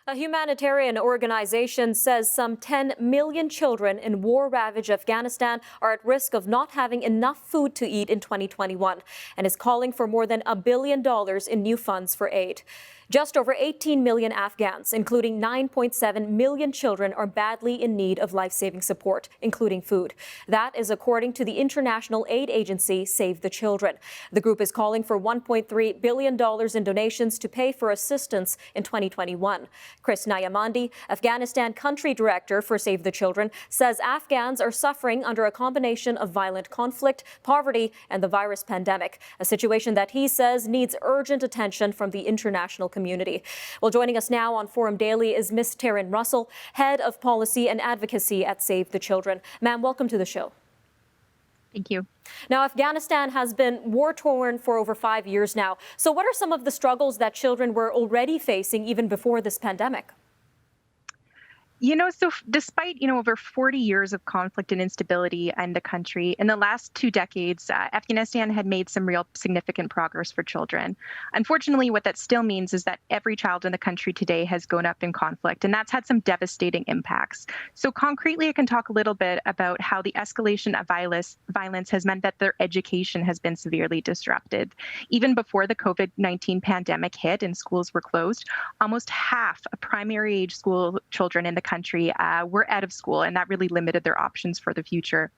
A humanitarian organization says some 10 million children in war-ravaged Afghanistan are at risk of not having enough food to eat in 2021 and is calling for more than $1 billion in new funds for aid. Just over 18 million Afghans, including 9.7 million children, are badly in need of life-saving support, including food. That is according to the international aid agency Save the Children. The group is calling for $1.3 billion in donations to pay for assistance in 2021. Chris Nyamandi, Afghanistan country director for Save the Children, says Afghans are suffering under a combination of violent conflict, poverty, and the virus pandemic, a situation that he says needs urgent attention from the international community. Well, joining us now on Forum Daily is Ms. Taryn Russell, Head of Policy and Advocacy at Save the Children. Ma'am, welcome to the show. Thank you. Now, Afghanistan has been war-torn for over 5 years now. So what are some of the struggles that children were already facing even before this pandemic? Despite, over 40 years of conflict and instability in the country, in the last 2 decades, Afghanistan had made some real significant progress for children. Unfortunately, what that still means is that every child in the country today has grown up in conflict, and that's had some devastating impacts. So concretely, I can talk a little bit about how the escalation of violence has meant that their education has been severely disrupted. Even before the COVID-19 pandemic hit and schools were closed, almost half of primary age school children in the country were out of school, and that really limited their options for the future.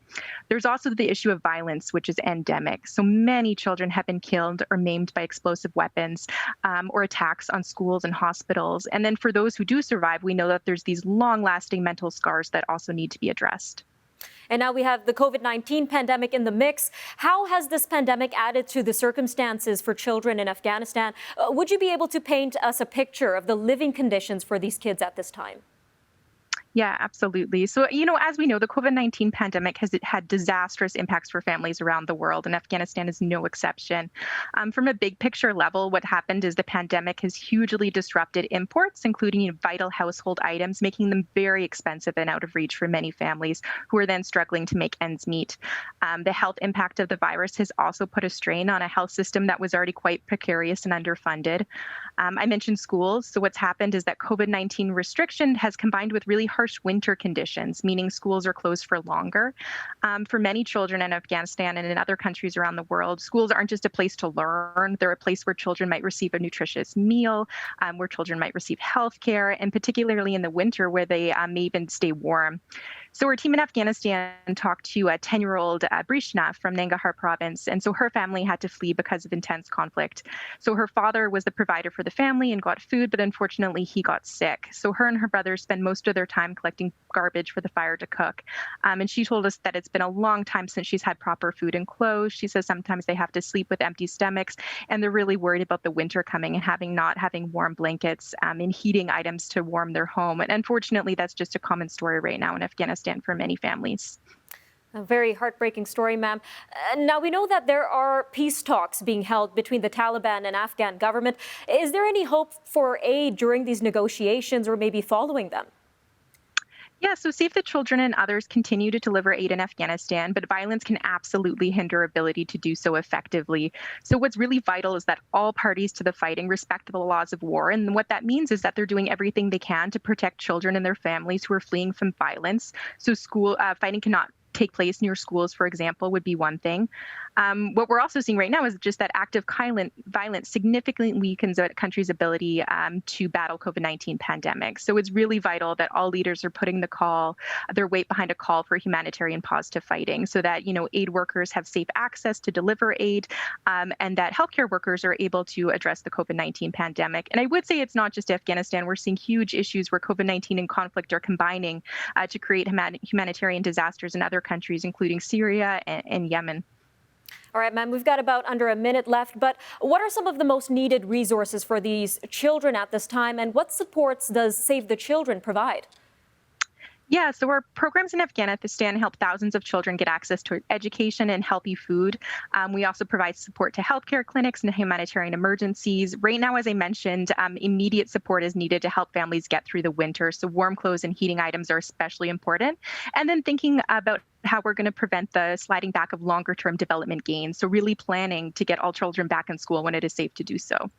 There's also the issue of violence, which is endemic. So many children have been killed or maimed by explosive weapons or attacks on schools and hospitals. And then for those who do survive, we know that there's these long-lasting mental scars that also need to be addressed. And now we have the COVID-19 pandemic in the mix. How has this pandemic added to the circumstances for children in Afghanistan? Would you be able to paint us a picture of the living conditions for these kids at this time? Yeah, absolutely. So, as we know, the COVID-19 pandemic has had disastrous impacts for families around the world, and Afghanistan is no exception. From a big picture level, what happened is the pandemic has hugely disrupted imports, including vital household items, making them very expensive and out of reach for many families who are then struggling to make ends meet. The health impact of the virus has also put a strain on a health system that was already quite precarious and underfunded. I mentioned schools. So what's happened is that COVID-19 restriction has combined with really harsh winter conditions, meaning schools are closed for longer. For many children in Afghanistan and in other countries around the world, schools aren't just a place to learn. They're a place where children might receive a nutritious meal, where children might receive health care, and particularly in the winter where they may even stay warm. So our team in Afghanistan talked to a 10-year-old Brishna from Nangarhar province. And so her family had to flee because of intense conflict. So her father was the provider for the family and got food, but unfortunately he got sick. So her and her brother spend most of their time collecting garbage for the fire to cook. And she told us that it's been a long time since she's had proper food and clothes. She says sometimes they have to sleep with empty stomachs, and they're really worried about the winter coming and not having warm blankets and heating items to warm their home. And unfortunately, that's just a common story right now in Afghanistan for many families. A very heartbreaking story, ma'am. Now, we know that there are peace talks being held between the Taliban and Afghan government. Is there any hope for aid during these negotiations or maybe following them? Yeah, so Save the Children and others continue to deliver aid in Afghanistan, but violence can absolutely hinder ability to do so effectively. So what's really vital is that all parties to the fighting respect the laws of war. And what that means is that they're doing everything they can to protect children and their families who are fleeing from violence. So fighting cannot take place near schools, for example, would be one thing. What we're also seeing right now is just that active violence significantly weakens a country's ability to battle COVID-19 pandemic. So it's really vital that all leaders are putting their weight behind a call for humanitarian pause to fighting so that, aid workers have safe access to deliver aid and that healthcare workers are able to address the COVID-19 pandemic. And I would say it's not just Afghanistan. We're seeing huge issues where COVID-19 and conflict are combining to create humanitarian disasters in other countries, including Syria and Yemen. All right, ma'am, we've got about under a minute left, but what are some of the most needed resources for these children at this time, and what supports does Save the Children provide? Yeah, so our programs in Afghanistan help thousands of children get access to education and healthy food. We also provide support to healthcare clinics and humanitarian emergencies. Right now, as I mentioned, immediate support is needed to help families get through the winter. So warm clothes and heating items are especially important. And then thinking about how we're going to prevent the sliding back of longer term development gains. So really planning to get all children back in school when it is safe to do so.